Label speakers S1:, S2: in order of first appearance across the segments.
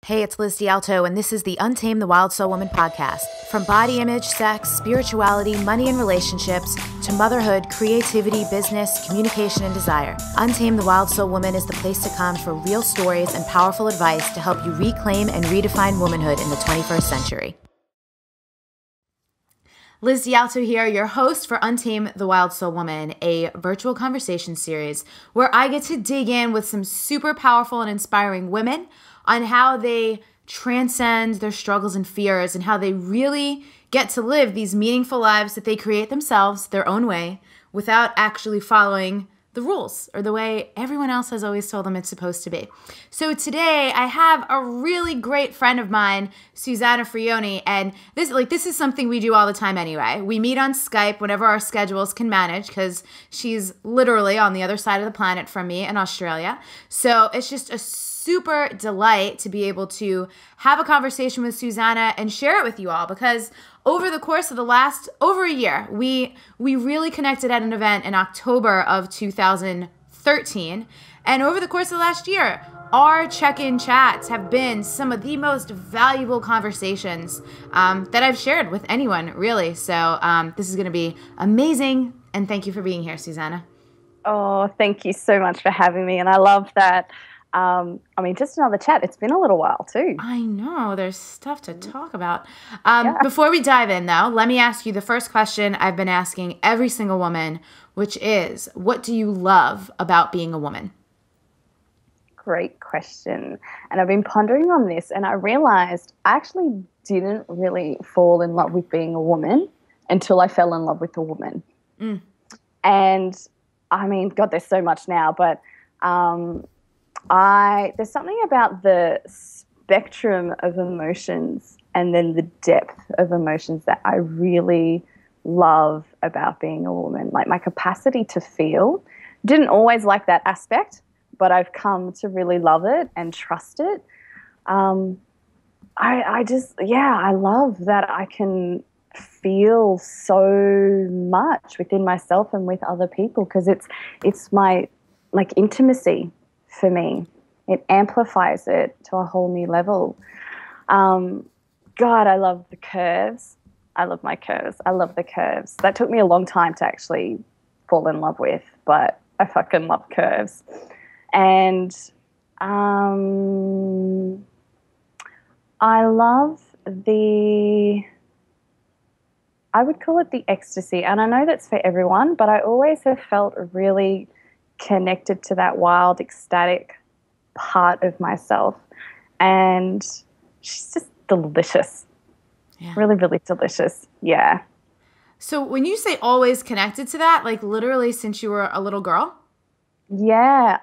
S1: Hey, it's Liz D'Alto, and this is the Untamed the Wild Soul Woman podcast. From body image, sex, spirituality, money and relationships, to motherhood, creativity, business, communication, and desire, Untamed the Wild Soul Woman is the place to come for real stories and powerful advice to help you reclaim and redefine womanhood in the 21st century. Liz D'Alto here, your host for Untamed the Wild Soul Woman, a virtual conversation series where I get to dig in with some super powerful and inspiring women on how they transcend their struggles and fears and how they really get to live these meaningful lives that they create themselves their own way without actually following the rules or the way everyone else has always told them it's supposed to be. So today I have a really great friend of mine, Susana Frioni, and this is something we do all the time anyway. We meet on Skype whenever our schedules can manage because she's literally on the other side of the planet from me in Australia. So it's just a super delight to be able to have a conversation with Susana and share it with you all, because over the course of the last over a year, we really connected at an event in October of 2013. And over the course of the last year, our check-in chats have been some of the most valuable conversations that I've shared with anyone, really. So this is going to be amazing. And thank you for being here, Susana.
S2: Oh, thank you so much for having me. And I love that. Just another chat. It's been a little while too.
S1: I know. There's stuff to talk about.
S2: Yeah.
S1: Before we dive in, though, let me ask you the first question I've been asking every single woman, which is, what do you love about being a woman?
S2: Great question. And I've been pondering on this, and I realized I actually didn't really fall in love with being a woman until I fell in love with a woman. And I mean, God, there's so much now, but there's something about the spectrum of emotions and then the depth of emotions that I really love about being a woman. Like my capacity to feel. Didn't always like that aspect, but I've come to really love it and trust it. I love that I can feel so much within myself and with other people, because it's my like intimacy. For me, it amplifies it to a whole new level. God, I love the curves. I love my curves. I love the curves. That took me a long time to actually fall in love with, but I fucking love curves. And I love I would call it the ecstasy. And I know that's for everyone, but I always have felt really connected to that wild, ecstatic part of myself. And she's just delicious. Yeah. Really, really delicious. Yeah.
S1: So when you say always connected to that, like literally since you were a little girl?
S2: Yeah.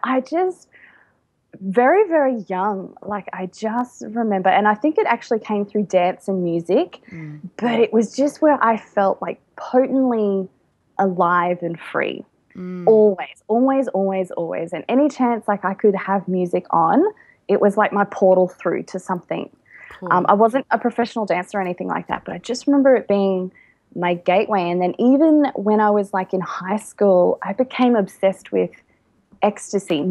S2: Very, very young. Like I just remember, and I think it actually came through dance and music, but it was just where I felt like potently alive and free. Always. And any chance like I could have music on, it was like my portal through to something. Cool. I wasn't a professional dancer or anything like that, but I just remember it being my gateway. And then even when I was like in high school, I became obsessed with ecstasy.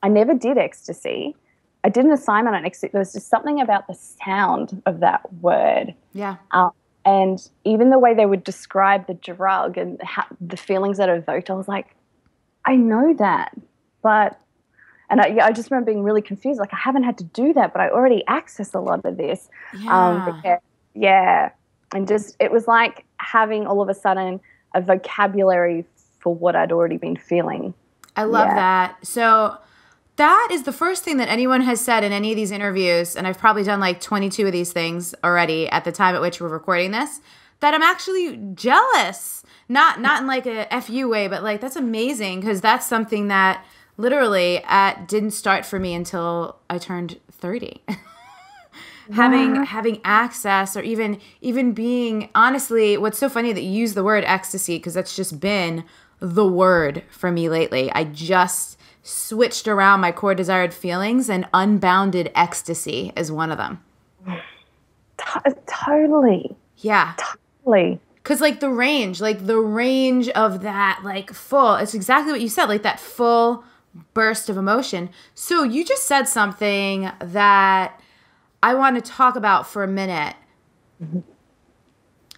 S2: I never did ecstasy. I did an assignment on ecstasy. There was just something about the sound of that word. Yeah. And even the way they would describe the drug and the feelings that it evoked, I was like, I know that. I just remember being really confused. Like, I haven't had to do that, but I already access a lot of this. Yeah. And just, it was like having all of a sudden a vocabulary for what I'd already been feeling.
S1: I love that. So that is the first thing that anyone has said in any of these interviews, and I've probably done like 22 of these things already at the time at which we're recording this, that I'm actually jealous. Not in like a FU way, but like that's amazing, because that's something that literally didn't start for me until I turned 30. Having access, or even being, honestly, what's so funny that you use the word ecstasy, because that's just been the word for me lately. I just switched around my core desired feelings, and unbounded ecstasy is one of them.
S2: Totally.
S1: Yeah.
S2: Totally.
S1: Because like the range of that, like full, it's exactly what you said, like that full burst of emotion. So you just said something that I want to talk about for a minute. Mm-hmm.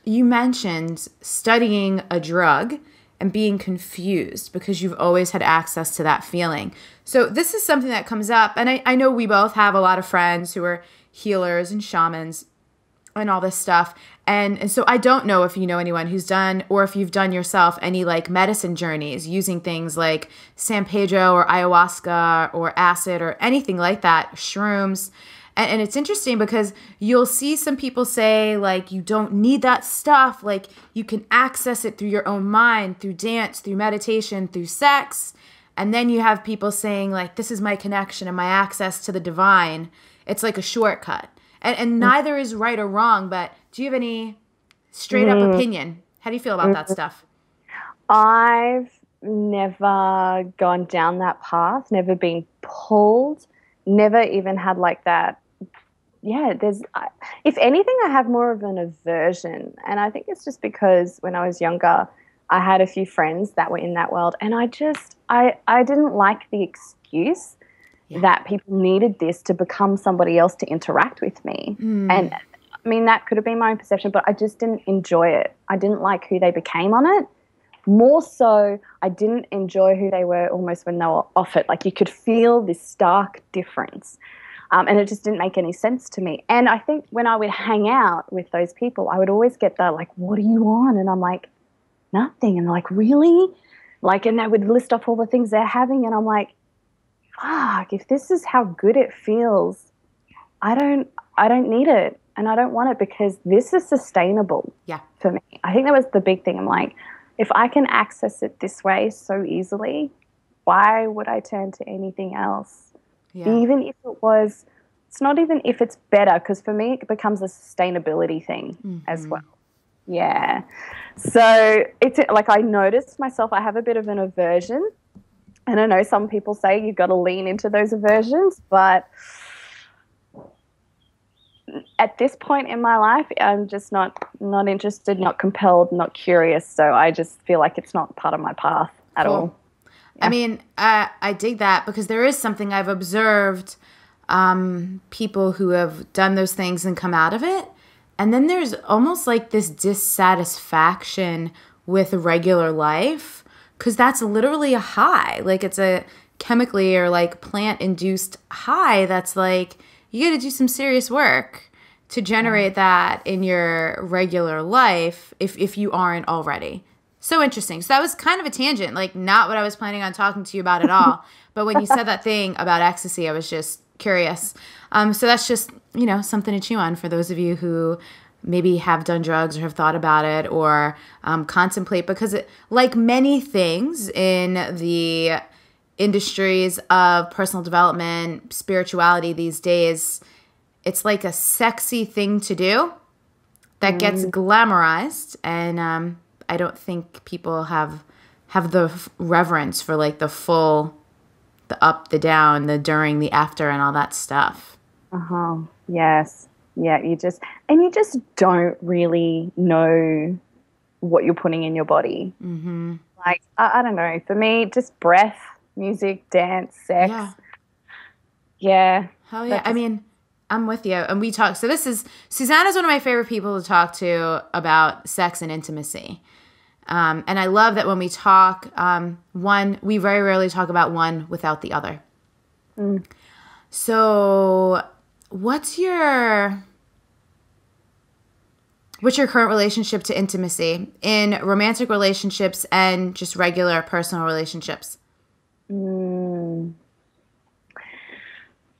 S1: You mentioned studying a drug and being confused because you've always had access to that feeling. So this is something that comes up, and I know we both have a lot of friends who are healers and shamans and all this stuff. And so I don't know if you know anyone who's done, or if you've done yourself, any like medicine journeys using things like San Pedro or ayahuasca or acid or anything like that, shrooms. And it's interesting because you'll see some people say, like, you don't need that stuff. Like, you can access it through your own mind, through dance, through meditation, through sex. And then you have people saying, like, this is my connection and my access to the divine. It's like a shortcut. And neither is right or wrong, but do you have any straight up opinion? How do you feel about that stuff?
S2: I've never gone down that path, never been pulled, never even had like that. Yeah, if anything, I have more of an aversion. And I think it's just because when I was younger, I had a few friends that were in that world. And I didn't like the excuse that people needed this to become somebody else to interact with me. And I mean, that could have been my own perception, but I just didn't enjoy it. I didn't like who they became on it. More so, I didn't enjoy who they were almost when they were off it. Like, you could feel this stark difference. And it just didn't make any sense to me. And I think when I would hang out with those people, I would always get the, like, what are you on? And I'm like, nothing. And they're like, really? Like, and they would list off all the things they're having. And I'm like, fuck, if this is how good it feels, I don't need it. And I don't want it because this is sustainable for me. I think that was the big thing. I'm like, if I can access it this way so easily, why would I turn to anything else? Yeah. Even if it's not even if it's better, because for me it becomes a sustainability thing as well. Yeah. So it's like I noticed myself, I have a bit of an aversion. And I know some people say you've got to lean into those aversions, but at this point in my life, I'm just not interested, not compelled, not curious. So I just feel like it's not part of my path at all.
S1: Yeah. I mean, I dig that because there is something I've observed, people who have done those things and come out of it. And then there's almost like this dissatisfaction with regular life because that's literally a high. Like, it's a chemically or like plant-induced high that's like, you got to do some serious work to generate that in your regular life if you aren't already. So interesting. So that was kind of a tangent, like not what I was planning on talking to you about at all. But when you said that thing about ecstasy, I was just curious. So that's just, something to chew on for those of you who maybe have done drugs or have thought about it or contemplate. Because like many things in the industries of personal development, spirituality these days, it's like a sexy thing to do that gets glamorized. And I don't think people have the reverence for like the full, the up, the down, the during, the after, and all that stuff.
S2: Yes. Yeah. You just don't really know what you're putting in your body. Like, I don't know. For me, just breath, music, dance, sex. Yeah.
S1: Hell yeah. I mean, I'm with you. And we talk. So Susana's one of my favorite people to talk to about sex and intimacy. And I love that when we talk, we very rarely talk about one without the other. So what's your current relationship to intimacy in romantic relationships and just regular personal relationships?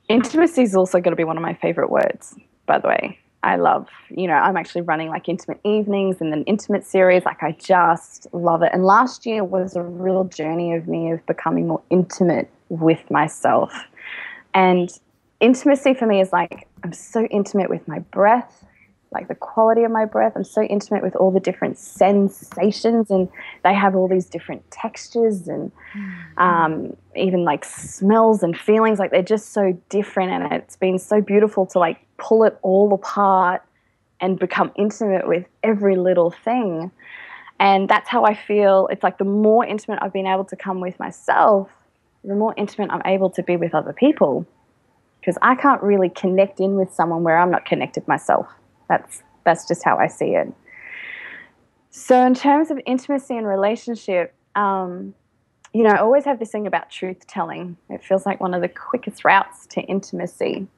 S2: Intimacy is also going to be one of my favorite words, by the way. I love, I'm actually running like intimate evenings and an intimate series. Like, I just love it. And last year was a real journey of me of becoming more intimate with myself. And intimacy for me is like, I'm so intimate with my breath, like the quality of my breath. I'm so intimate with all the different sensations, and they have all these different textures and even like smells and feelings. Like, they're just so different, and it's been so beautiful to like pull it all apart and become intimate with every little thing. And that's how I feel. It's like the more intimate I've been able to come with myself, the more intimate I'm able to be with other people. because I can't really connect in with someone where I'm not connected myself. That's just how I see it. So in terms of intimacy and relationship, you know, I always have this thing about truth telling. It feels like one of the quickest routes to intimacy.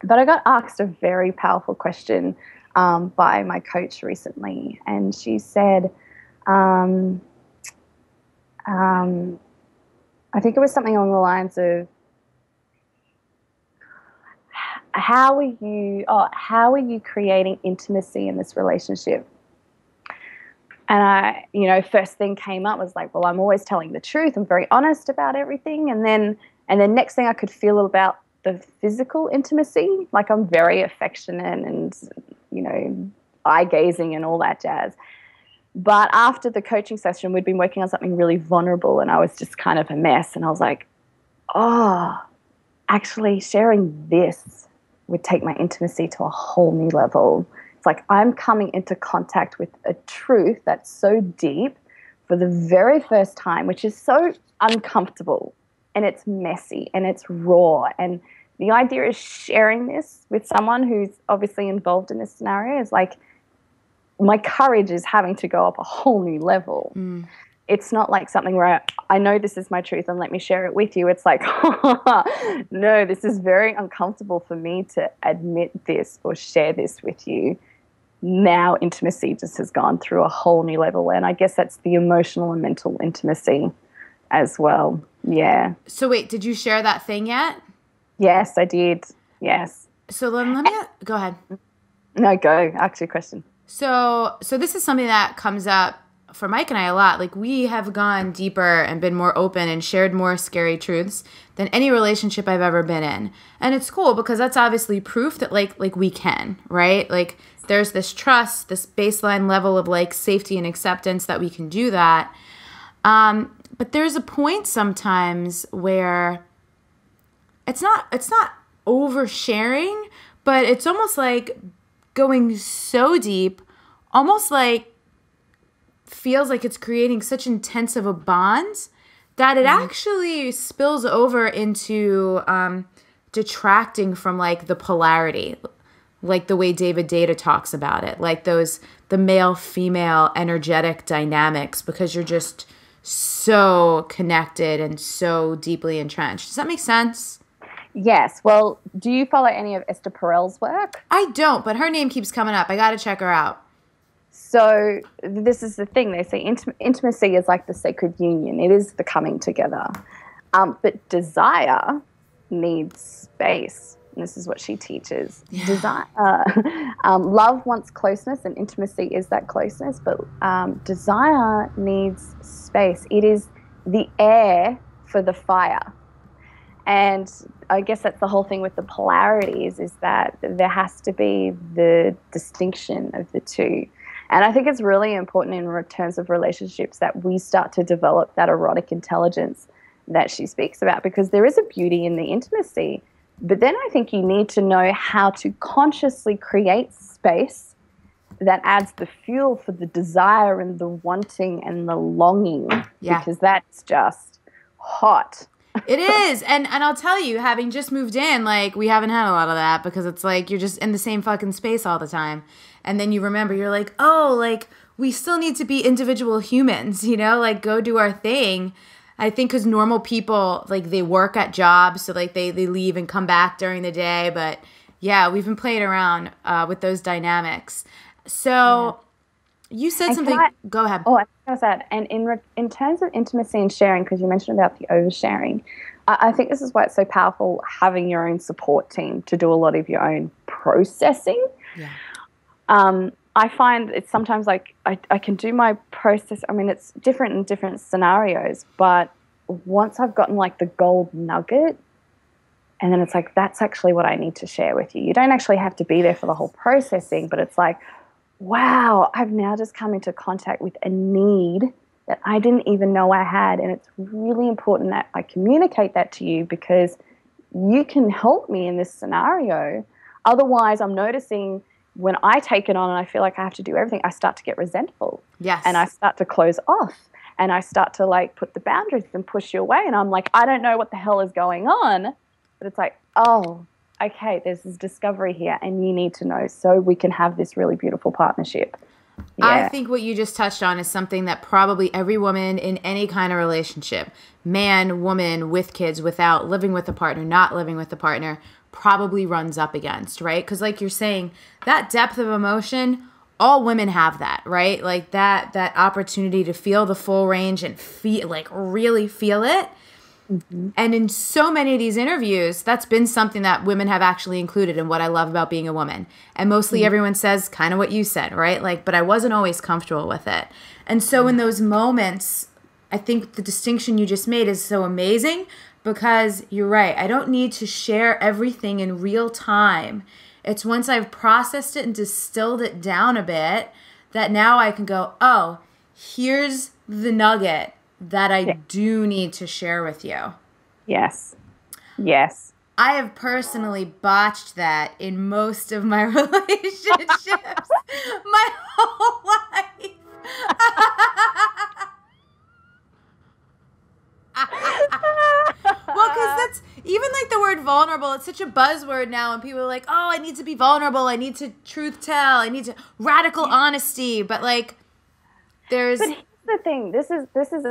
S2: But I got asked a very powerful question by my coach recently, and she said, I think it was something along the lines of, how are you creating intimacy in this relationship? And I, you know, first thing came up was like, well, I'm always telling the truth. I'm very honest about everything. And then next thing I could feel about the physical intimacy, like I'm very affectionate and, you know, eye gazing and all that jazz. But after the coaching session, we'd been working on something really vulnerable and I was just kind of a mess. And I was like, oh, actually sharing this would take my intimacy to a whole new level. It's like I'm coming into contact with a truth that's so deep for the very first time, which is so uncomfortable and it's messy and it's raw. And the idea is sharing this with someone who's obviously involved in this scenario is like, my courage is having to go up a whole new level. It's not like something where I know this is my truth and let me share it with you. It's like, no, this is very uncomfortable for me to admit this or share this with you. Now intimacy just has gone through a whole new level. And I guess that's the emotional and mental intimacy as well. Yeah.
S1: So wait, did you share that thing yet?
S2: Yes, I did. Yes.
S1: So let me go ahead.
S2: No, go. Ask your question.
S1: So this is something that comes up for Mike and I a lot. Like, we have gone deeper and been more open and shared more scary truths than any relationship I've ever been in. And it's cool because that's obviously proof that like we can, right? Like, there's this trust, this baseline level of like safety and acceptance that we can do that. But there's a point sometimes where it's not oversharing, but it's almost like going so deep, almost like feels like it's creating such intense of a bond that it actually spills over into detracting from like the polarity, like the way David Deida talks about it, like the male-female energetic dynamics, because you're just so connected and so deeply entrenched. Does that make sense?
S2: Yes. Well, do you follow any of Esther Perel's work?
S1: I don't, but her name keeps coming up. I got to check her out.
S2: So this is the thing. They say intimacy is like the sacred union. It is the coming together. But desire needs space. And this is what she teaches. Yeah. Desire, love wants closeness, and intimacy is that closeness. But desire needs space. It is the air for the fire. And I guess that's the whole thing with the polarities, is that there has to be the distinction of the two. And I think it's really important in terms of relationships that we start to develop that erotic intelligence that she speaks about, because there is a beauty in the intimacy. But then I think you need to know how to consciously create space that adds the fuel for the desire and the wanting and the longing, because that's just hot.
S1: It is. And I'll tell you, having just moved in, like, we haven't had a lot of that, because it's like you're just in the same fucking space all the time. And then you remember, you're like, oh, like, we still need to be individual humans, you know, like, go do our thing. I think because normal people, like, they work at jobs, so like they leave and come back during the day. But yeah, we've been playing around with those dynamics. So you said something. Go ahead.
S2: Oh, I was that. And in terms of intimacy and sharing, because you mentioned about the oversharing, I think this is why it's so powerful having your own support team to do a lot of your own processing. Yeah. I find it's sometimes like I can do my process. I mean, it's different in different scenarios, but once I've gotten like the gold nugget, and then it's like, that's actually what I need to share with you. You don't actually have to be there for the whole processing, but it's like, wow, I've now just come into contact with a need that I didn't even know I had. And it's really important that I communicate that to you, because you can help me in this scenario. Otherwise, I'm noticing when I take it on and I feel like I have to do everything, I start to get resentful.
S1: Yes.
S2: And I start to close off, and I start to like put the boundaries and push you away. And I'm like, I don't know what the hell is going on. But it's like, oh, okay, there's this discovery here and you need to know so we can have this really beautiful partnership.
S1: I
S2: Yeah.
S1: think what you just touched on is something that probably every woman in any kind of relationship, man, woman, with kids, without, living with a partner, not living with a partner, probably runs up against, right? Because like you're saying, that depth of emotion, all women have that, right? Like that opportunity to feel the full range and feel, like, really feel it.
S2: Mm-hmm.
S1: And in so many of these interviews, that's been something that women have actually included in what I love about being a woman. And mostly everyone says kind of what you said, right? Like, but I wasn't always comfortable with it. And so in those moments, I think the distinction you just made is so amazing, because you're right. I don't need to share everything in real time. It's once I've processed it and distilled it down a bit that now I can go, oh, here's the nugget that I do need to share with you.
S2: Yes. Yes.
S1: I have personally botched that in most of my relationships my whole life. Well, because that's even like the word vulnerable. It's such a buzzword now, and people are like, "Oh, I need to be vulnerable. I need to truth tell. I need to radical honesty." But like, there's.
S2: But here's the thing. This is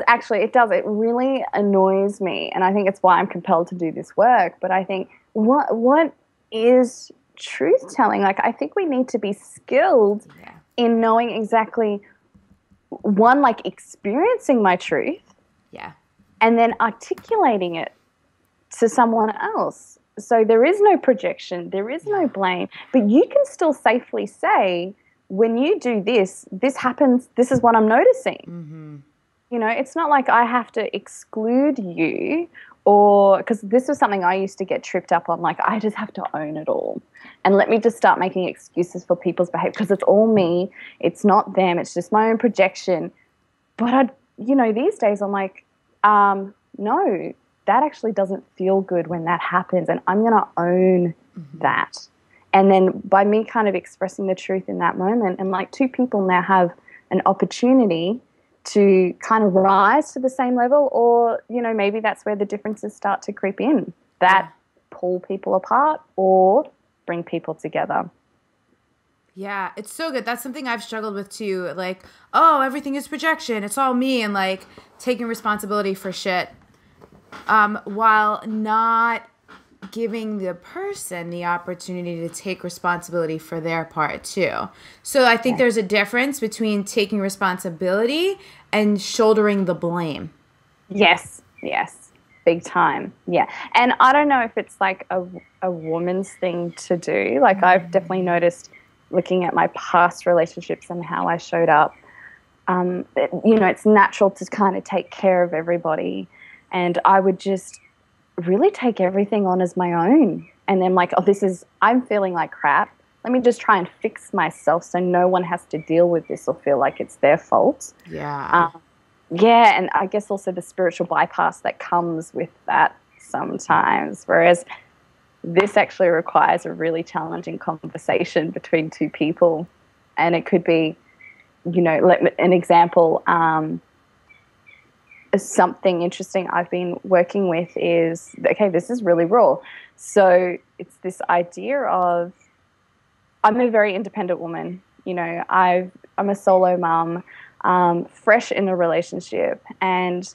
S2: actually, it really annoys me, and I think it's why I'm compelled to do this work. But I think what is truth telling? Like, I think we need to be skilled in knowing exactly, one, like experiencing my truth.
S1: Yeah.
S2: And then articulating it to someone else. So there is no projection, there is no blame, but you can still safely say, when you do this, this happens, this is what I'm noticing.
S1: Mm-hmm.
S2: You know, it's not like I have to exclude you, or because this was something I used to get tripped up on, like I just have to own it all. And let me just start making excuses for people's behavior because it's all me, it's not them, it's just my own projection. But these days I'm like, no, that actually doesn't feel good when that happens, and I'm going to own that. And then by me kind of expressing the truth in that moment, and like two people now have an opportunity to kind of rise to the same level, or, maybe that's where the differences start to creep in, that pull people apart or bring people together.
S1: Yeah, it's so good. That's something I've struggled with too. Like, oh, everything is projection. It's all me, and like taking responsibility for shit. While not giving the person the opportunity to take responsibility for their part too. So I think there's a difference between taking responsibility and shouldering the blame. Yes,
S2: big time. Yeah. And I don't know if it's like a woman's thing to do. Like I've definitely noticed, looking at my past relationships and how I showed up, it's natural to kind of take care of everybody. And I would just really take everything on as my own. And then like, I'm feeling like crap. Let me just try and fix myself so no one has to deal with this or feel like it's their fault.
S1: Yeah.
S2: And I guess also the spiritual bypass that comes with that sometimes. Whereas this actually requires a really challenging conversation between two people. And it could be, an example, something interesting I've been working with is, okay, this is really raw. So it's this idea of, I'm a very independent woman. I'm a solo mum, fresh in a relationship, and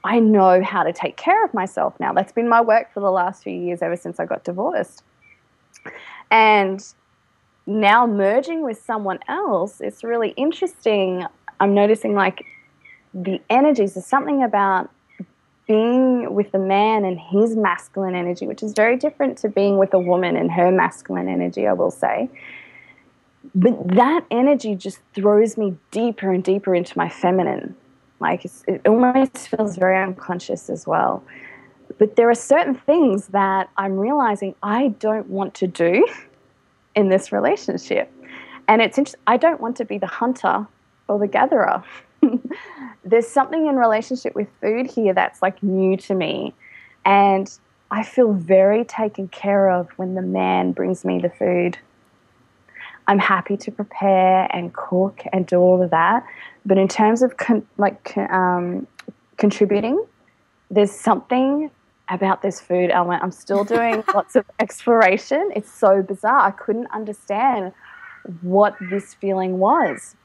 S2: I know how to take care of myself now. That's been my work for the last few years, ever since I got divorced. And now merging with someone else, it's really interesting. I'm noticing like the energies, there's something about being with a man and his masculine energy, which is very different to being with a woman and her masculine energy, I will say. But that energy just throws me deeper and deeper into my feminine. Like it almost feels very unconscious as well. But there are certain things that I'm realizing I don't want to do in this relationship. And it's interesting. I don't want to be the hunter or the gatherer. There's something in relationship with food here that's like new to me. And I feel very taken care of when the man brings me the food. I'm happy to prepare and cook and do all of that. But in terms of contributing, there's something about this food element. I'm still doing lots of exploration. It's so bizarre. I couldn't understand what this feeling was.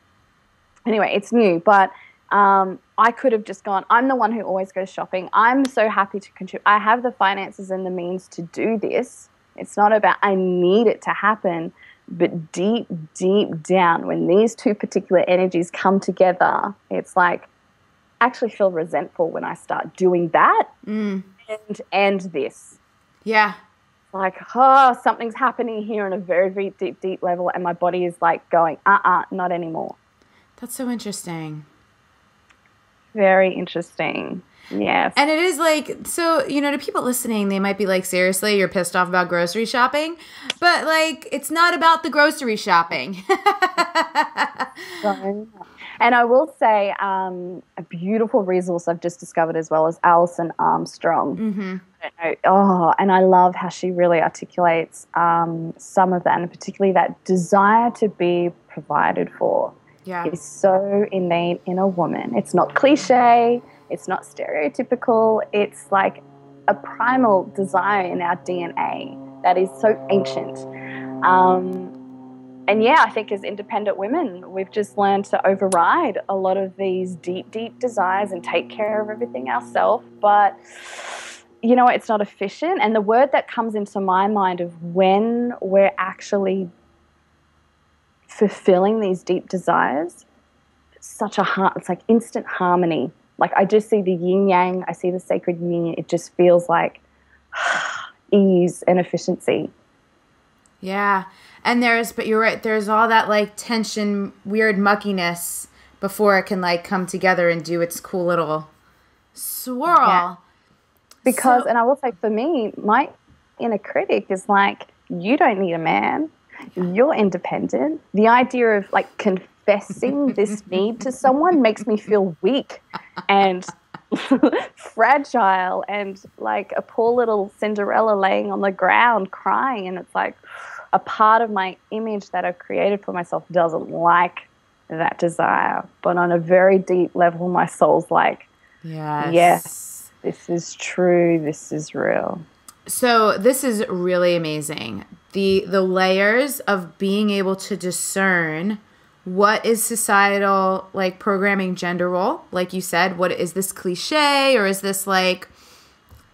S2: Anyway, it's new, but I could have just gone, I'm the one who always goes shopping. I'm so happy to contribute. I have the finances and the means to do this. It's not about I need it to happen, but deep, deep down, when these two particular energies come together, it's like, I actually feel resentful when I start doing that and this.
S1: Yeah.
S2: Like, something's happening here on a very, very deep, deep level, and my body is like going, not anymore.
S1: That's so interesting.
S2: Very interesting. Yes.
S1: And it is like, so, to people listening, they might be like, seriously, you're pissed off about grocery shopping? But, like, it's not about the grocery shopping.
S2: And I will say a beautiful resource I've just discovered as well is Alison Armstrong. Mm-hmm. And I love how she really articulates some of that, and particularly that desire to be provided for is so innate in a woman. It's not cliche. It's not stereotypical. It's like a primal desire in our DNA that is so ancient. And I think as independent women, we've just learned to override a lot of these deep, deep desires and take care of everything ourselves. But, it's not efficient. And the word that comes into my mind of when we're actually fulfilling these deep desires, it's like instant harmony. Like I just see the yin yang, I see the sacred yin. It just feels like ease and efficiency.
S1: Yeah. And but you're right, there's all that like tension, weird muckiness before it can like come together and do its cool little swirl. Yeah.
S2: Because, and I will say for me, my inner critic is like, you don't need a man. You're independent. The idea of like confessing this need to someone makes me feel weak and fragile and like a poor little Cinderella laying on the ground crying. And it's like a part of my image that I've created for myself doesn't like that desire. But on a very deep level, my soul's like, yes, this is true. This is real.
S1: So this is really amazing. The layers of being able to discern what is societal like programming gender role, like you said, what is this cliche, or is this like,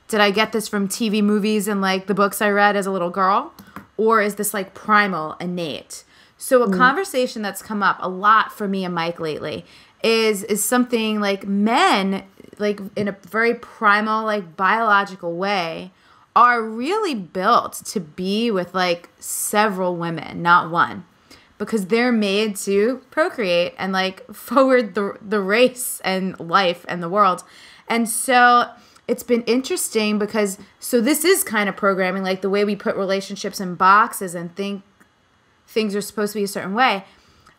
S1: did I get this from TV movies and like the books I read as a little girl, or is this like primal, innate? So a conversation that's come up a lot for me and Mike lately is something like men, like in a very primal, like biological way, are really built to be with like several women, not one, because they're made to procreate and like forward the race and life and the world. And so it's been interesting because, so this is kind of programming, like the way we put relationships in boxes and think things are supposed to be a certain way.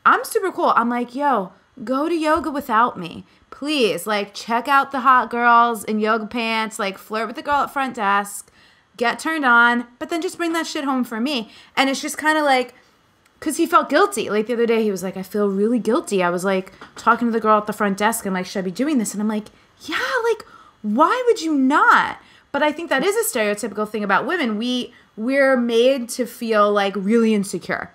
S1: I'm super cool. I'm like, yo, go to yoga without me. Please, like, check out the hot girls in yoga pants, like flirt with the girl at front desk, get turned on, but then just bring that shit home for me. And it's just kind of like, because he felt guilty. Like the other day, he was like, I feel really guilty. I was like talking to the girl at the front desk. I'm like, should I be doing this? And I'm like, yeah, like, why would you not? But I think that is a stereotypical thing about women. We're made to feel like really insecure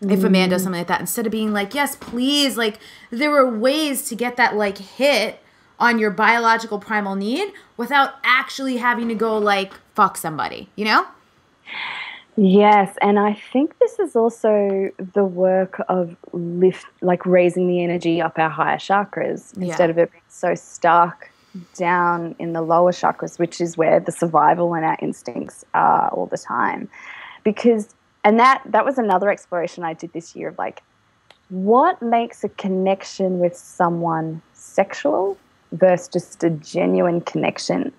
S1: if a man does something like that, instead of being like, yes, please. Like there were ways to get that like hit on your biological primal need without actually having to go like fuck somebody, you know?
S2: Yes, and I think this is also the work of raising the energy up our higher chakras instead of it being so stuck down in the lower chakras, which is where the survival and our instincts are all the time. Because, and that was another exploration I did this year of like, what makes a connection with someone sexual versus just a genuine connection?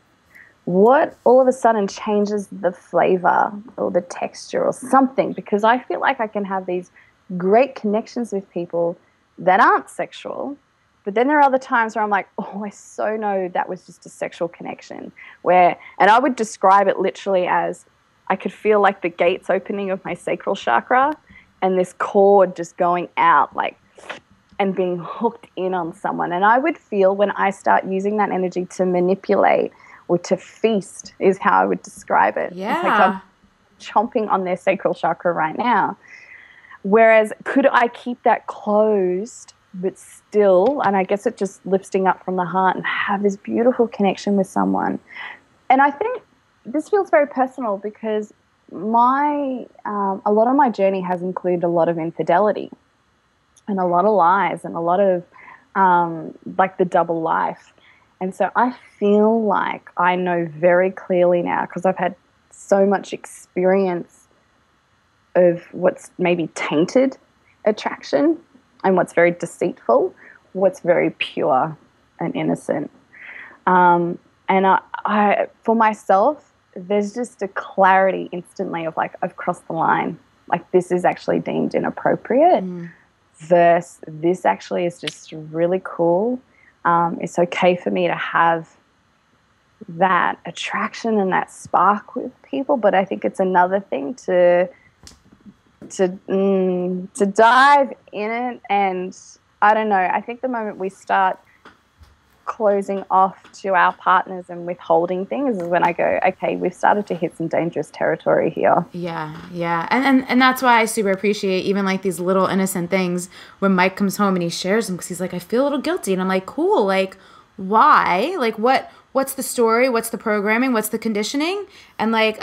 S2: What all of a sudden changes the flavor or the texture or something? Because I feel like I can have these great connections with people that aren't sexual, but then there are other times where I'm like, oh, I so know that was just a sexual connection. And I would describe it literally as I could feel like the gates opening of my sacral chakra and this cord just going out like and being hooked in on someone. And I would feel when I start using that energy to manipulate or to feast is how I would describe it.
S1: Yeah.
S2: It's like I'm chomping on their sacral chakra right now. Whereas could I keep that closed but still, and I guess it just lifting up from the heart and have this beautiful connection with someone. And I think this feels very personal because a lot of my journey has included a lot of infidelity and a lot of lies and a lot of like the double life. And so I feel like I know very clearly now, because I've had so much experience of what's maybe tainted attraction and what's very deceitful, what's very pure and innocent. And I for myself, there's just a clarity instantly of like, I've crossed the line. Like, this is actually deemed inappropriate. Versus this actually is just really cool. It's okay for me to have that attraction and that spark with people, but I think it's another thing to dive in it. And I don't know, I think the moment we start closing off to our partners and withholding things is when I go, okay, we've started to hit some dangerous territory here.
S1: Yeah. And that's why I super appreciate even like these little innocent things when Mike comes home and he shares them, because he's like, I feel a little guilty. And I'm like, cool, like, why? Like, what's the story? What's the programming? What's the conditioning? And like,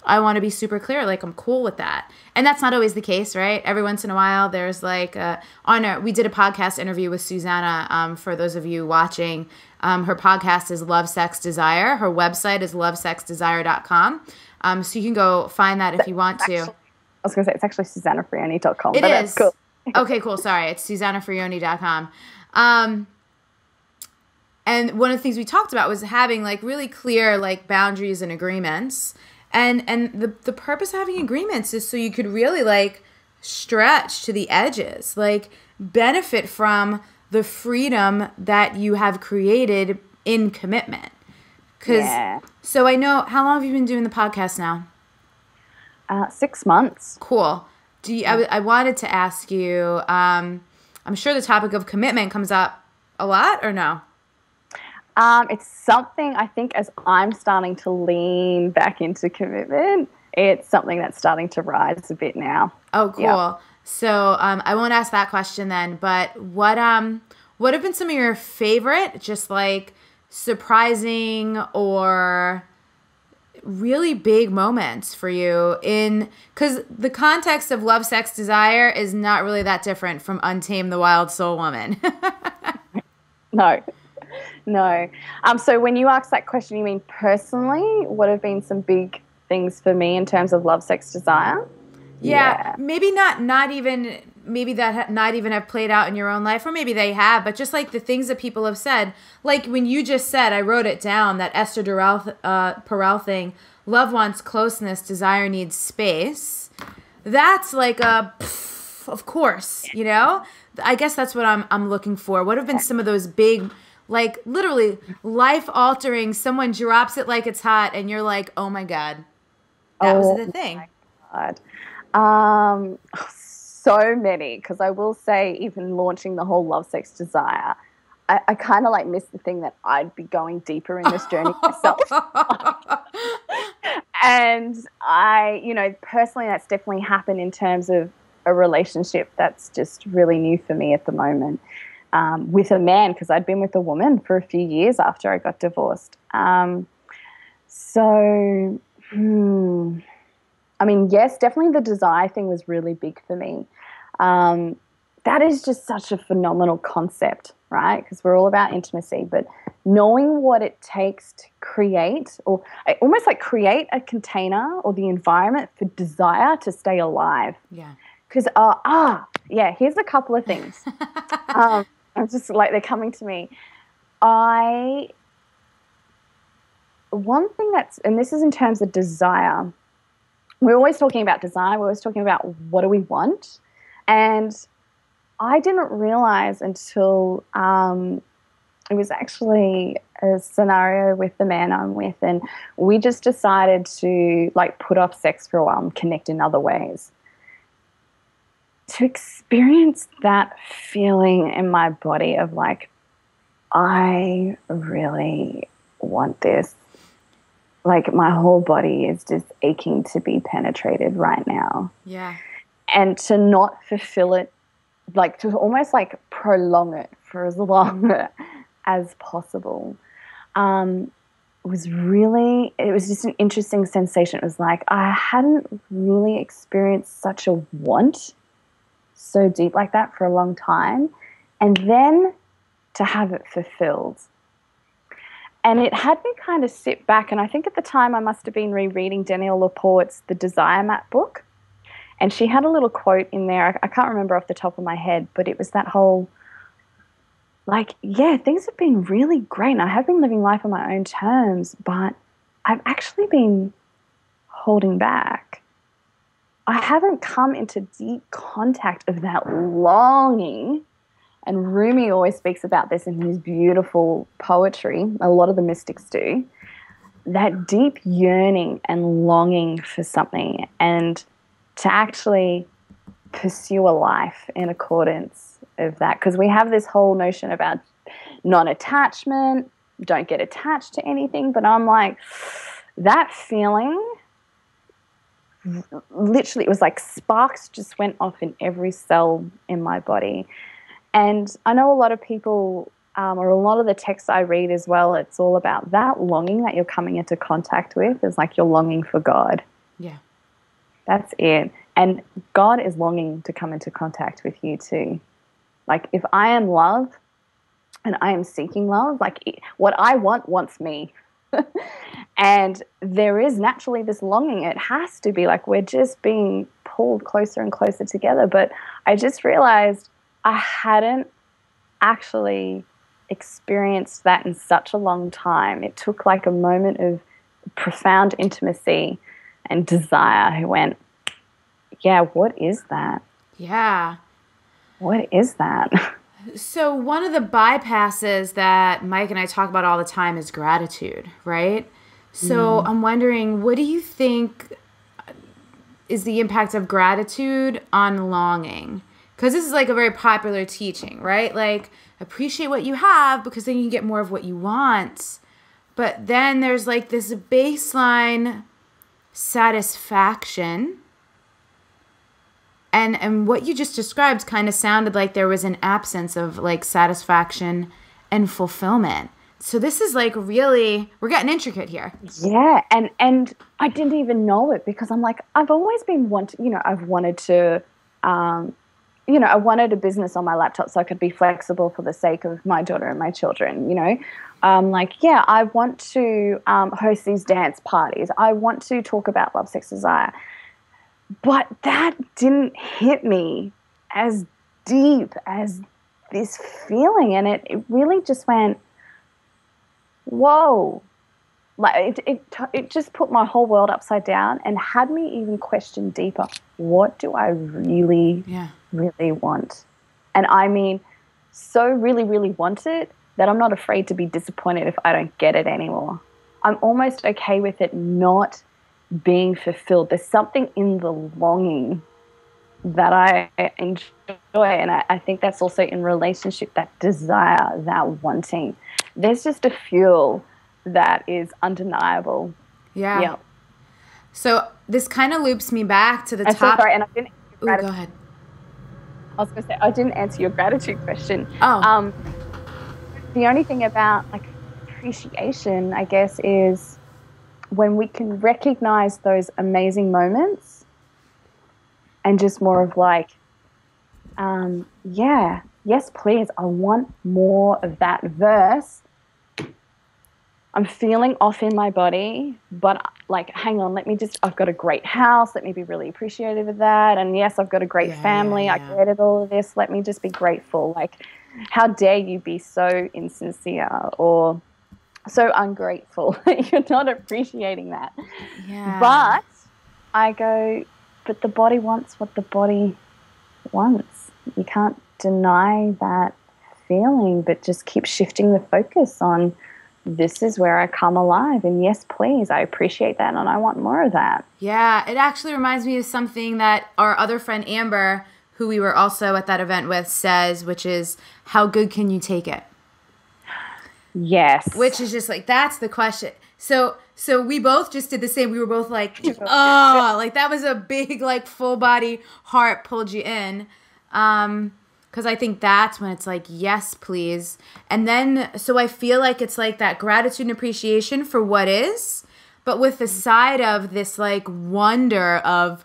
S1: I want to be super clear, like, I'm cool with that. And that's not always the case, right? Every once in a while, there's like we did a podcast interview with Susana. For those of you watching, her podcast is Love, Sex, Desire. Her website is lovesexdesire.com. So you can go find that if you want to.
S2: I was going to say, it's actually susanafrioni.com.
S1: It is.
S2: That's cool.
S1: Okay, cool. Sorry. It's susanafrioni.com. And one of the things we talked about was having like really clear like boundaries and agreements. And the purpose of having agreements is so you could really like stretch to the edges, like benefit from the freedom that you have created in commitment. So I know, how long have you been doing the podcast now?
S2: 6 months.
S1: Cool. I wanted to ask you, I'm sure the topic of commitment comes up a lot, or no?
S2: It's something I think as I'm starting to lean back into commitment, it's something that's starting to rise a bit now.
S1: Oh, cool. Yeah. So I won't ask that question then, but what have been some of your favorite, just like surprising or really big moments for you because the context of Love, Sex, Desire is not really that different from Untamed the Wild Soul Woman.
S2: No. So when you ask that question, you mean personally, what have been some big things for me in terms of love, sex, desire?
S1: Yeah. Maybe not even have played out in your own life, or maybe they have, but just like the things that people have said, like when you just said, I wrote it down, that Esther Perel thing, love wants closeness, desire needs space. That's like of course, you know? I guess that's what I'm looking for. What have been some of those big, like literally life-altering, someone drops it like it's hot and you're like, oh my God, that was the thing.
S2: My God. So many, because I will say even launching the whole Love, Sex, Desire, I kind of like missed the thing that I'd be going deeper in this journey myself. And personally that's definitely happened in terms of a relationship that's just really new for me at the moment. With a man, because I'd been with a woman for a few years after I got divorced. Yes, definitely the desire thing was really big for me. That is just such a phenomenal concept, right? Because we're all about intimacy, but knowing what it takes to create, or almost like create a container or the environment for desire to stay alive.
S1: Yeah. Because,
S2: here's a couple of things. I'm just like, they're coming to me. One thing and this is in terms of desire, we're always talking about desire, we're always talking about what do we want, and I didn't realize until it was actually a scenario with the man I'm with, and we just decided to like put off sex for a while and connect in other ways. To experience that feeling in my body of like, I really want this. Like, my whole body is just aching to be penetrated right now.
S1: Yeah. And
S2: to not fulfill it, like to almost like prolong it for as long as possible, it was just an interesting sensation. It was like I hadn't really experienced such a want so deep like that for a long time. And then to have it fulfilled. And it had me kind of sit back. And I think at the time I must have been rereading Danielle Laporte's The Desire Map book. And she had a little quote in there. I can't remember off the top of my head, but it was that whole, like, yeah, things have been really great. And I have been living life on my own terms, but I've actually been holding back. I haven't come into deep contact of that longing. And Rumi always speaks about this in his beautiful poetry. A lot of the mystics do. That deep yearning and longing for something, and to actually pursue a life in accordance of that. Because we have this whole notion about non-attachment, don't get attached to anything. But I'm like, that feeling, literally, it was like sparks just went off in every cell in my body. And I know a lot of people, or a lot of the texts I read as well, it's all about that longing that you're coming into contact with. It's like you're longing for God.
S1: Yeah.
S2: That's it. And God is longing to come into contact with you too. Like, if I am love and I am seeking love, like, what I want wants me. And there is naturally this longing. It has to be like we're just being pulled closer and closer together. But I just realized I hadn't actually experienced that in such a long time. It took like a moment of profound intimacy and desire. Who went, yeah, what is that?
S1: Yeah.
S2: What is that?
S1: So one of the bypasses that Mike and I talk about all the time is gratitude, right? So I'm wondering, what do you think is the impact of gratitude on longing? Because this is like a very popular teaching, right? Like, appreciate what you have because then you can get more of what you want. But then there's like this baseline satisfaction. And what you just described kind of sounded like there was an absence of like satisfaction and fulfillment. So this is like really, we're getting intricate here.
S2: Yeah, and I didn't even know it because I'm like, I've always been I've wanted to, I wanted a business on my laptop so I could be flexible for the sake of my daughter and my children, I want to host these dance parties. I want to talk about love, sex, desire. But that didn't hit me as deep as this feeling. And it really just went, whoa. Like it just put my whole world upside down and had me even question deeper, what do I really, really want? And I mean, so really, really want it that I'm not afraid to be disappointed if I don't get it anymore. I'm almost okay with it not being fulfilled. There's something in the longing that I enjoy, and I think that's also in relationship, that desire, that wanting. There's just a fuel that is undeniable.
S1: Yeah. So this kind of loops me back to the top.
S2: So sorry, and I didn't.
S1: Go ahead.
S2: I was going to say, I didn't answer your gratitude question.
S1: Oh.
S2: The only thing about like appreciation, I guess, is when we can recognize those amazing moments and just more of like, yes, please, I want more of that verse. I'm feeling off in my body, but like, hang on, I've got a great house. Let me be really appreciative of that. And yes, I've got a great family. I created all of this. Let me just be grateful. Like, how dare you be so insincere or so ungrateful that you're not appreciating that.
S1: Yeah.
S2: But I go, but the body wants what the body wants. You can't deny that feeling, but just keep shifting the focus on, this is where I come alive. And yes, please, I appreciate that and I want more of that.
S1: Yeah, it actually reminds me of something that our other friend Amber, who we were also at that event with, says, which is, how good can you take it?
S2: Yes.
S1: Which is just like, that's the question. So we both just did the same. We were both like, oh, like that was a big, like full body heart pulled you in. Because I think that's when it's like, yes, please. And then, so I feel like it's like that gratitude and appreciation for what is, but with the side of this like wonder of,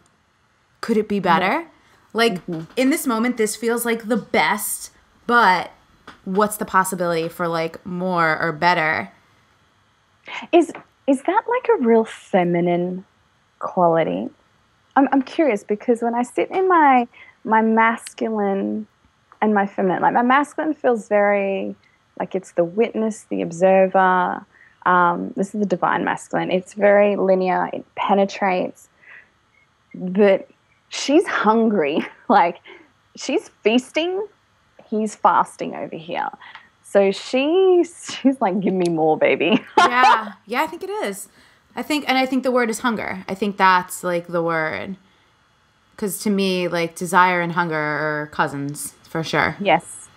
S1: could it be better? Like in this moment, this feels like the best, but what's the possibility for like more or better?
S2: Is that like a real feminine quality? I'm curious because when I sit in my masculine and my feminine, like my masculine feels very like it's the witness, the observer. This is the divine masculine. It's very linear. It penetrates. But she's hungry. Like she's feasting. He's fasting over here. So she's like, give me more, baby.
S1: Yeah, I think it is. I think the word is hunger. I think that's like the word. Because to me, like desire and hunger are cousins for sure.
S2: Yes.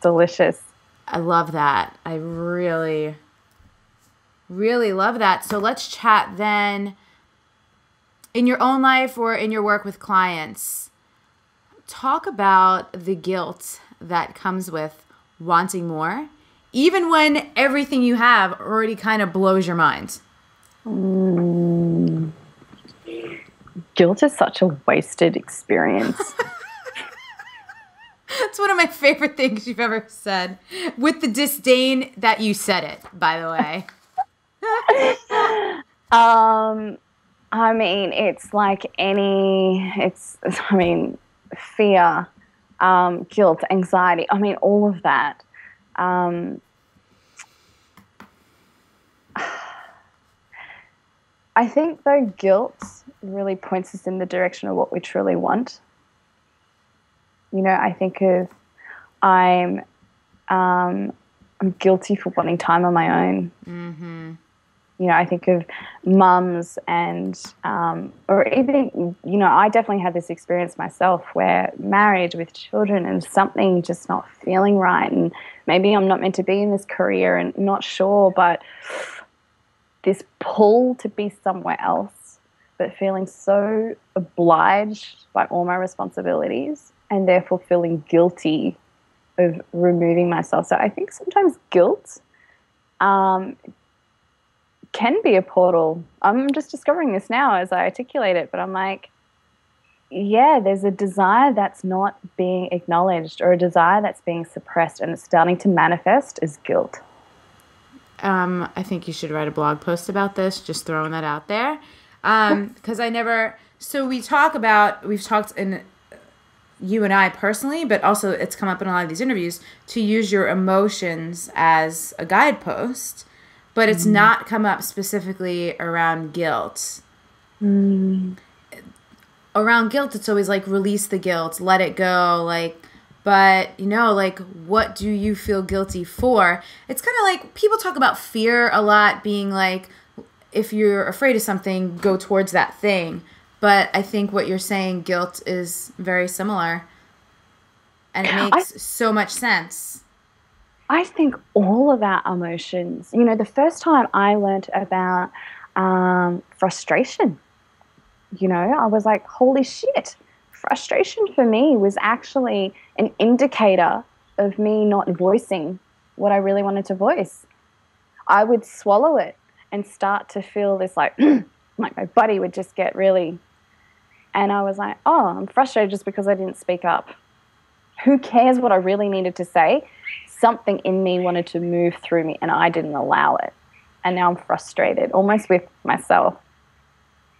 S2: Delicious.
S1: I love that. I really, really love that. So let's chat then. In your own life or in your work with clients, talk about the guilt that comes with wanting more, even when everything you have already kind of blows your mind.
S2: Guilt is such a wasted experience.
S1: It's one of my favorite things you've ever said, with the disdain that you said it, by the way.
S2: I mean, it's like fear, guilt, anxiety. I mean, all of that. I think, though, guilt really points us in the direction of what we truly want. You know, I think of I'm guilty for wanting time on my own. Mm-hmm. You know, I think of mums and, or even, you know, I definitely had this experience myself where marriage with children and something just not feeling right, and maybe I'm not meant to be in this career and not sure, but this pull to be somewhere else, but feeling so obliged by all my responsibilities and therefore feeling guilty of removing myself. So I think sometimes guilt can be a portal. I'm just discovering this now as I articulate it, but I'm like, yeah, there's a desire that's not being acknowledged or a desire that's being suppressed, and it's starting to manifest as guilt.
S1: I think you should write a blog post about this, just throwing that out there. Because we've talked in, you and I personally, but also it's come up in a lot of these interviews, to use your emotions as a guidepost. But it's not come up specifically around guilt. Around guilt, it's always like, release the guilt, let it go. Like, but, you know, like, what do you feel guilty for? It's kind of like, people talk about fear a lot, being like, if you're afraid of something, go towards that thing. But I think what you're saying, guilt, is very similar. And it makes so much sense.
S2: I think all of our emotions, you know, the first time I learned about frustration, you know, I was like, holy shit. Frustration for me was actually an indicator of me not voicing what I really wanted to voice. I would swallow it and start to feel this like my body would just get really, and I was like, oh, I'm frustrated just because I didn't speak up. Who cares what I really needed to say? Something in me wanted to move through me and I didn't allow it. And now I'm frustrated, almost with myself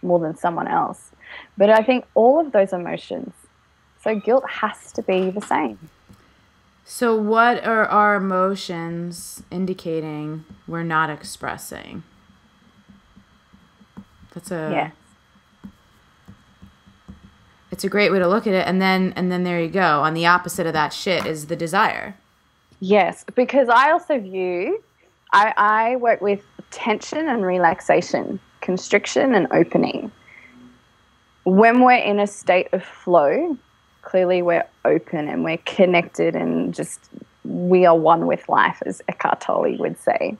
S2: more than someone else. But I think all of those emotions, so guilt has to be the same.
S1: So what are our emotions indicating we're not expressing? It's a great way to look at it. And then there you go. On the opposite of that shit is the desire.
S2: Yes, because I also view, I work with tension and relaxation, constriction and opening. When we're in a state of flow, clearly we're open and we're connected and just we are one with life, as Eckhart Tolle would say.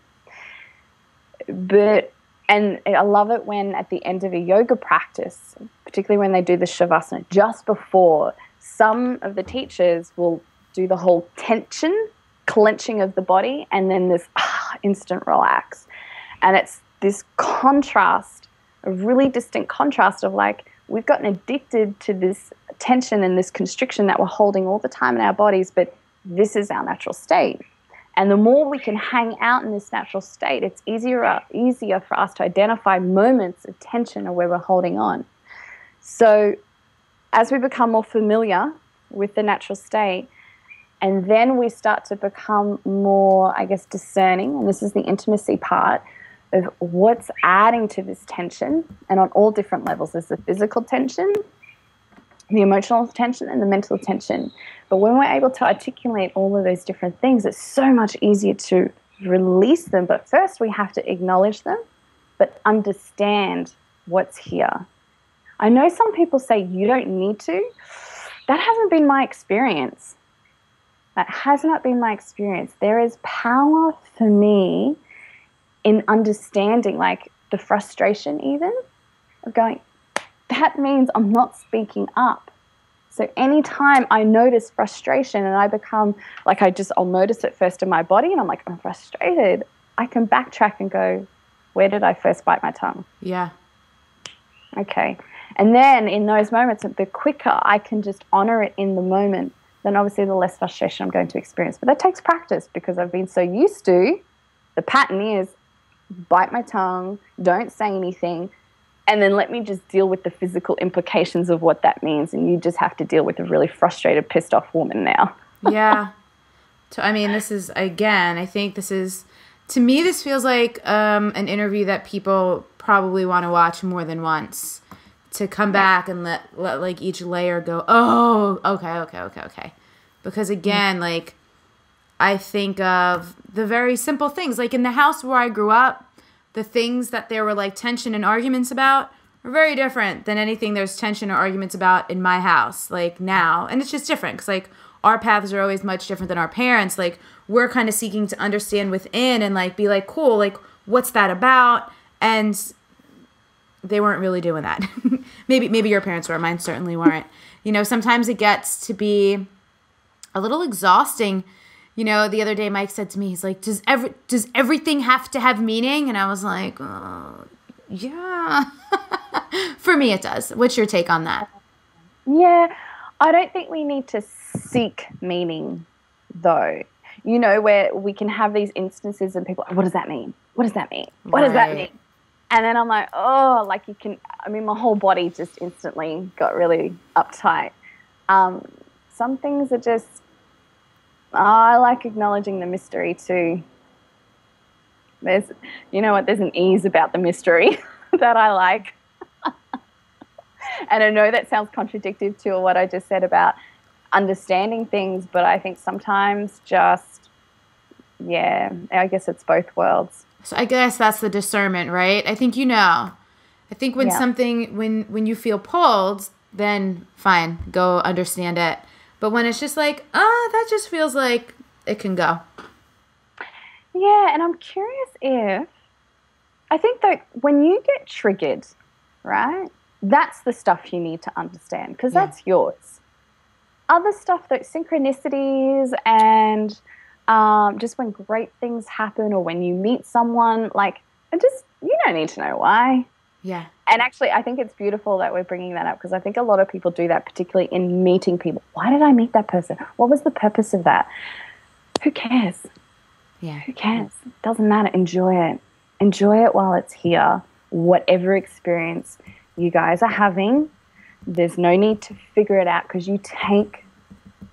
S2: And I love it when at the end of a yoga practice, particularly when they do the shavasana, just before, some of the teachers will do the whole tension, clenching of the body, and then this instant relax. And it's this contrast, a really distinct contrast of like, we've gotten addicted to this tension and this constriction that we're holding all the time in our bodies, but this is our natural state. And the more we can hang out in this natural state, it's easier for us to identify moments of tension or where we're holding on. So as we become more familiar with the natural state, and then we start to become more, I guess, discerning, and this is the intimacy part, of what's adding to this tension, and on all different levels. There's the physical tension, the emotional tension, and the mental tension. But when we're able to articulate all of those different things, it's so much easier to release them. But first we have to acknowledge them, but understand what's here. I know some people say you don't need to. That hasn't been my experience. That has not been my experience. There is power for me in understanding, like the frustration even, of going, that means I'm not speaking up. So anytime I notice frustration and I become, like I'll notice it first in my body and I'm like, I'm frustrated, I can backtrack and go, where did I first bite my tongue?
S1: Yeah.
S2: Okay. And then in those moments, the quicker I can just honor it in the moment, then obviously the less frustration I'm going to experience. But that takes practice, because I've been so used to, the pattern is bite my tongue, don't say anything, and then let me just deal with the physical implications of what that means. And you just have to deal with a really frustrated, pissed off woman now.
S1: Yeah. So, I mean, this is, again, I think this is, to me, this feels like an interview that people probably want to watch more than once, to come back and let like each layer go, oh, okay. Because again, like, I think of the very simple things, like in the house where I grew up, the things that there were like tension and arguments about are very different than anything there's tension or arguments about in my house, like now. And it's just different because like our paths are always much different than our parents. Like we're kind of seeking to understand within and like be like, cool, like what's that about? And they weren't really doing that. Maybe your parents were, mine certainly weren't. You know, sometimes it gets to be a little exhausting. You know, the other day Mike said to me, he's like, does everything have to have meaning? And I was like, yeah. For me, it does. What's your take on that?
S2: Yeah, I don't think we need to seek meaning, though. You know, where we can have these instances and people, what does that mean? What does that mean? What does that mean? And then I'm like, oh, like my whole body just instantly got really uptight. Some things are just, I like acknowledging the mystery too. There's an ease about the mystery that I like. And I know that sounds contradictory to what I just said about understanding things, but I think sometimes just, yeah, I guess it's both worlds.
S1: So I guess that's the discernment, right? I think I think when something, when you feel pulled, then fine, go understand it. But when it's just like, that just feels like it can go.
S2: Yeah, and I'm curious I think that when you get triggered, right, that's the stuff you need to understand, because that's yours. Other stuff, like synchronicities and just when great things happen or when you meet someone, like, you don't need to know why.
S1: Yeah.
S2: And actually, I think it's beautiful that we're bringing that up, because I think a lot of people do that, particularly in meeting people. Why did I meet that person? What was the purpose of that? Who cares?
S1: Yeah.
S2: Who cares? It doesn't matter. Enjoy it. Enjoy it while it's here. Whatever experience you guys are having, there's no need to figure it out, because you take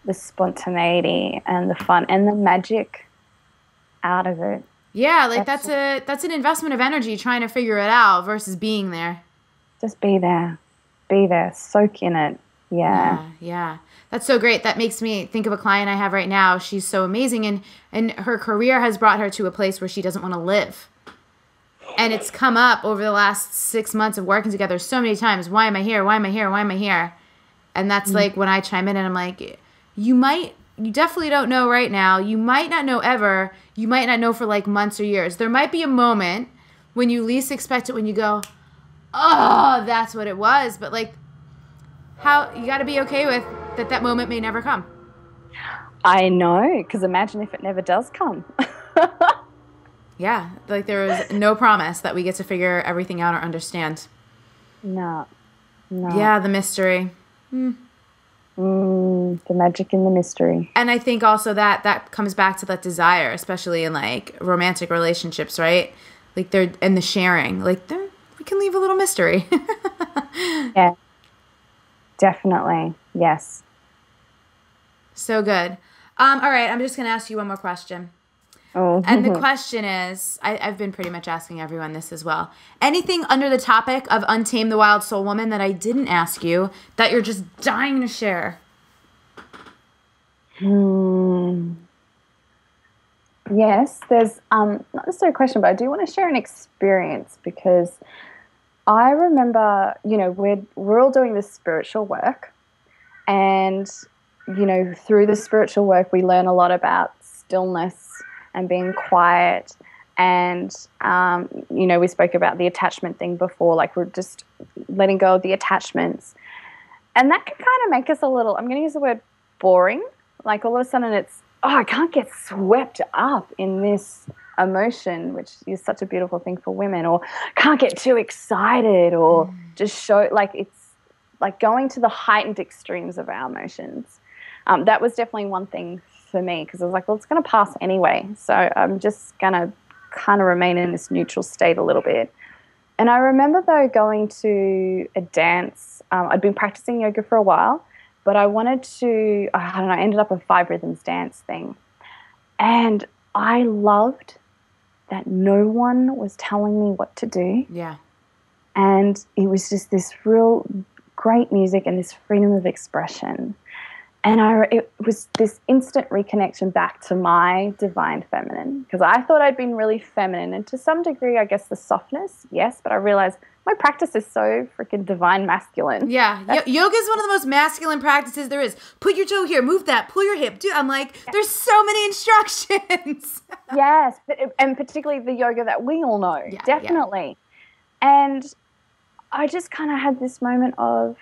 S2: the spontaneity and the fun and the magic out of it.
S1: Yeah, like that's an investment of energy trying to figure it out versus being there.
S2: Just be there. Be there. Soak in it.
S1: Yeah. That's so great. That makes me think of a client I have right now. She's so amazing, and her career has brought her to a place where she doesn't want to live. And it's come up over the last 6 months of working together so many times. Why am I here? Why am I here? Why am I here? And that's like when I chime in and I'm like, you might you definitely don't know right now. You might not know ever. You might not know for like months or years. There might be a moment when you least expect it, when you go, oh, that's what it was. But like, how you got to be okay with that moment may never come.
S2: I know, because imagine if it never does come.
S1: Yeah, like there is no promise that we get to figure everything out or understand.
S2: No.
S1: Yeah, the mystery.
S2: The magic in the mystery.
S1: And I think also that comes back to that desire, especially in like romantic relationships, right? Like and the sharing, like we can leave a little mystery.
S2: Yeah, definitely. Yes.
S1: So good. All right, I'm just going to ask you one more question.
S2: Oh.
S1: And the question is, I've been pretty much asking everyone this as well. Anything under the topic of Untamed the Wild Soul Woman that I didn't ask you that you're just dying to share?
S2: Yes, there's not necessarily a question, but I do want to share an experience, because I remember, we're all doing this spiritual work, and through the spiritual work we learn a lot about stillness and being quiet, and we spoke about the attachment thing before, like we're just letting go of the attachments, and that can kind of make us a little, I'm going to use the word boring, like all of a sudden it's, I can't get swept up in this emotion, which is such a beautiful thing for women, or can't get too excited, or just show, like it's like going to the heightened extremes of our emotions. That was definitely one thing for me, because I was like, well, it's going to pass anyway, so I'm just going to kind of remain in this neutral state a little bit. And I remember, though, going to a dance. I'd been practicing yoga for a while, but I wanted to, I don't know, I ended up a 5 rhythms dance thing. And I loved that no one was telling me what to do.
S1: Yeah.
S2: And it was just this real great music and this freedom of expression. And it was this instant reconnection back to my divine feminine, because I thought I'd been really feminine, and to some degree, I guess the softness, yes, but I realized my practice is so freaking divine masculine.
S1: Yeah, yoga is one of the most masculine practices there is. Put your toe here, move that, pull your hip. Dude, I'm like, there's so many instructions.
S2: Yes, and particularly the yoga that we all know, definitely. Yeah. And I just kind of had this moment of,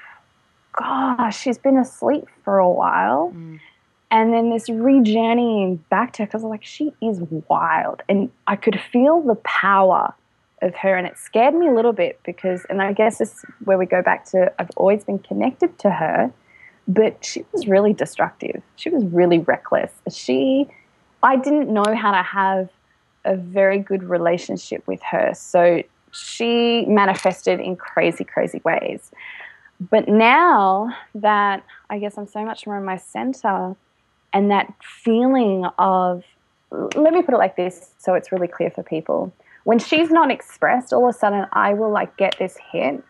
S2: gosh, she's been asleep for a while. And then this re-journeying back to her, because I was like, she is wild. And I could feel the power of her, and it scared me a little bit, because, and I guess this is where we go back to, I've always been connected to her, but she was really destructive. She was really reckless. I didn't know how to have a very good relationship with her. So she manifested in crazy, crazy ways. But now that I guess I'm so much more in my center, and that feeling of, let me put it like this so it's really clear for people. When she's not expressed, all of a sudden I will like get this hit,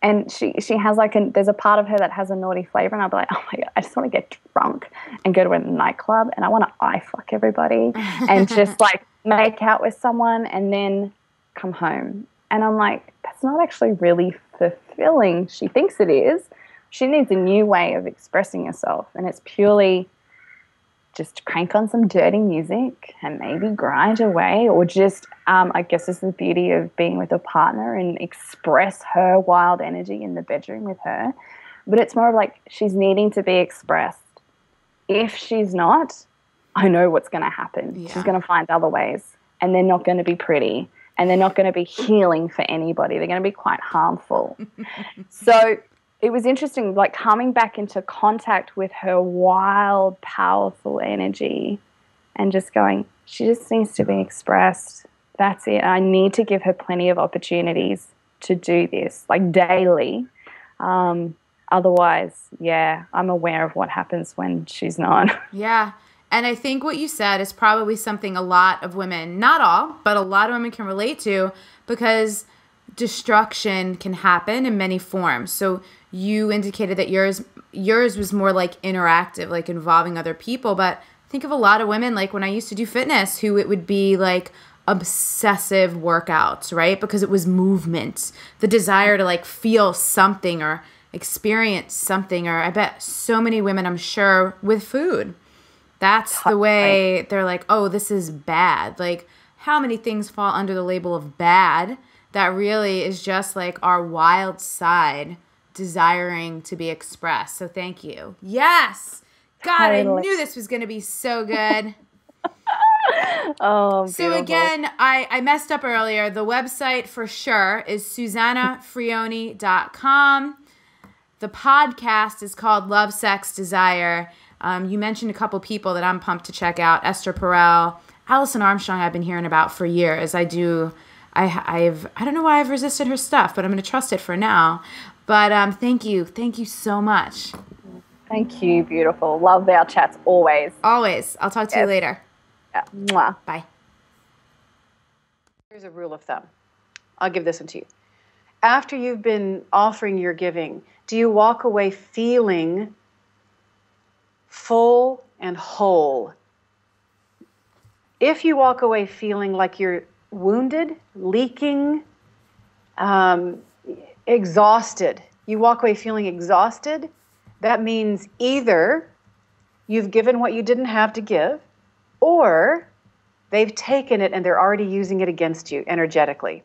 S2: and she has like there's a part of her that has a naughty flavor, and I'll be like, oh my God, I just want to get drunk and go to a nightclub, and I want to eye fuck everybody and just like make out with someone and then come home. And I'm like, that's not actually really fulfilling. She thinks it is. She needs a new way of expressing herself, and it's purely just crank on some dirty music and maybe grind away, or just, I guess this is the beauty of being with a partner, and express her wild energy in the bedroom with her. But it's more of like, she's needing to be expressed. If she's not, I know what's going to happen. Yeah. She's going to find other ways, and they're not going to be pretty, and they're not going to be healing for anybody. They're going to be quite harmful. So it was interesting, like coming back into contact with her wild, powerful energy, and just going, she just needs to be expressed. That's it. I need to give her plenty of opportunities to do this, like daily. Otherwise, I'm aware of what happens when she's not.
S1: Yeah. And I think what you said is probably something a lot of women, not all, but a lot of women can relate to, because destruction can happen in many forms. So you indicated that yours was more like interactive, like involving other people. But think of a lot of women, like when I used to do fitness, who it would be like obsessive workouts, right? Because it was movement, the desire to like feel something or experience something, or I bet so many women, I'm sure, with food. That's the way they're like, oh, this is bad. Like, how many things fall under the label of bad that really is just like our wild side desiring to be expressed. So thank you. Yes. God, totally. I knew this was going to be so good.
S2: Oh,
S1: so again, I messed up earlier. The website for sure is susanafrioni.com. The podcast is called Love, Sex, Desire. You mentioned a couple people that I'm pumped to check out. Esther Perel, Allison Armstrong I've been hearing about for years. I don't know why I've resisted her stuff, but I'm going to trust it for now. But thank you. Thank you so much.
S2: Thank you, beautiful. Love our chats always.
S1: Always. I'll talk to you later.
S2: Yeah. Mwah.
S1: Bye.
S3: Here's a rule of thumb. I'll give this one to you. After you've been offering your giving, do you walk away feeling full and whole? If you walk away feeling like you're wounded, leaking, exhausted, you walk away feeling exhausted, that means either you've given what you didn't have to give, or they've taken it and they're already using it against you energetically.